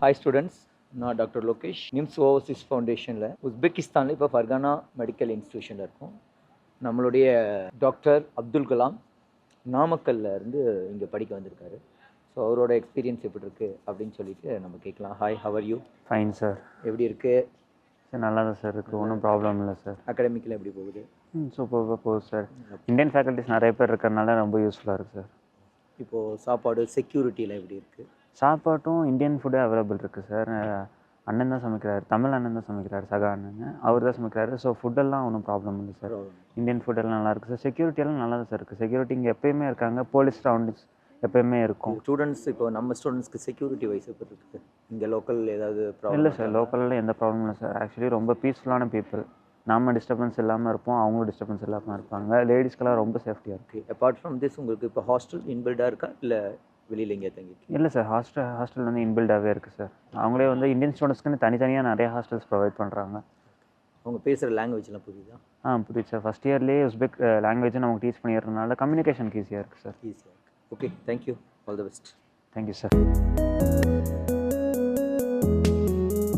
Hi students, நான் doctor Lokesh. நிம்ஸ் Overseas ஃபவுண்டேஷனில் உஸ்பெகிஸ்தானில் இப்போ Fergana medical இன்ஸ்டியூஷனில் இருக்கோம். நம்மளுடைய டாக்டர் அப்துல் கலாம் நாமக்கல்ல இருந்து இங்கே படிக்க வந்திருக்காரு. ஸோ அவரோட எக்ஸ்பீரியன்ஸ் எப்படி இருக்குது அப்படின்னு சொல்லிட்டு நம்ம கேட்கலாம். Hi, how are you? Fine sir. எப்படி இருக்குது? சார் நல்லா தான் சார் இருக்குது, ஒன்றும் ப்ராப்ளம் இல்லை சார். அகாடமிக்கில் எப்படி போகுது? சூப்பராக போகுது சார். இந்தியன் ஃபேக்கல்ட்டிஸ் நிறைய பேர் இருக்கிறதுனால ரொம்ப யூஸ்ஃபுல்லாக இருக்குது சார். இப்போது சாப்பாடு செக்யூரிட்டியில் எப்படி இருக்குது? சாப்பாட்டும் இந்தியன் ஃபுட்டே அவைலபிள் இருக்குது சார். அண்ணன் தான் சமைக்கிறாரு, தமிழ் அண்ணன் தான் சமைக்கிறாரு, சகா அண்ணன் அவர் தான் சமைக்கிறாரு. ஸோ ஃபுட்டெல்லாம் ஒன்றும் ப்ராப்ளம் இல்லை சார். இந்தியன் ஃபுட்டெல்லாம் நல்லா இருக்குது சார். செக்யூரிட்டியெல்லாம் நல்லா தான் சார் இருக்குது. செக்யூரிட்டி இங்கே எப்போயுமே இருக்காங்க, போலீஸ் ரவுண்ட்ஸ் எப்போயுமே இருக்கும். ஸ்டூடெண்ட்ஸ் இப்போ நம்ம ஸ்டூடெண்ட்ஸ்க்கு செக்யூரிட்டி வைஸ் எப்படி இருக்குது? இங்கே லோக்கல் ஏதாவது ப்ராப்ளம்? இல்லை சார், லோக்கலில் எந்த ப்ராப்ளமும் இல்லை சார். ஆக்சுவலி ரொம்ப பீஸ்ஃபுல்லான பீப்புள். நம்ம டிஸ்டர்பன்ஸ் இல்லாமல் இருப்போம், அவங்களும் டிஸ்டர்பன்ஸ் இல்லாமல் இருப்பாங்க. லேடிஸ்க்கெல்லாம் ரொம்ப சேஃப்டியாக இருக்குது. அப்பார்ட் ஃப்ரம் திஸ் உங்களுக்கு இப்போ ஹாஸ்டல் இன்பில்டாக இருக்கா இல்லை வெளியில் எங்கேயா தங்கி? இல்லை சார், ஹாஸ்டல் வந்து இன்பில்டாகவே இருக்குது சார். அவங்களே வந்து இந்தியன் ஸ்டூடெண்ட்ஸ்க்குன்னு தனித்தனியாக நிறைய ஹாஸ்டல்ஸ் ப்ரொவைட் பண்ணுறாங்க. அவங்க பேசுகிற லாங்குவேஜ்லாம் புரியுதா? புரியுது சார். ஃபஸ்ட் இயர்லேயே உஸ்பெக் லாங்குவேஜை நமக்கு டீச் பண்ணிடுறதுனால கம்யூனிகேஷனுக்கு ஈஸியாக இருக்குது சார். ஈஸியாக இருக்குது. Okay, thank you. All the best. Thank you sir.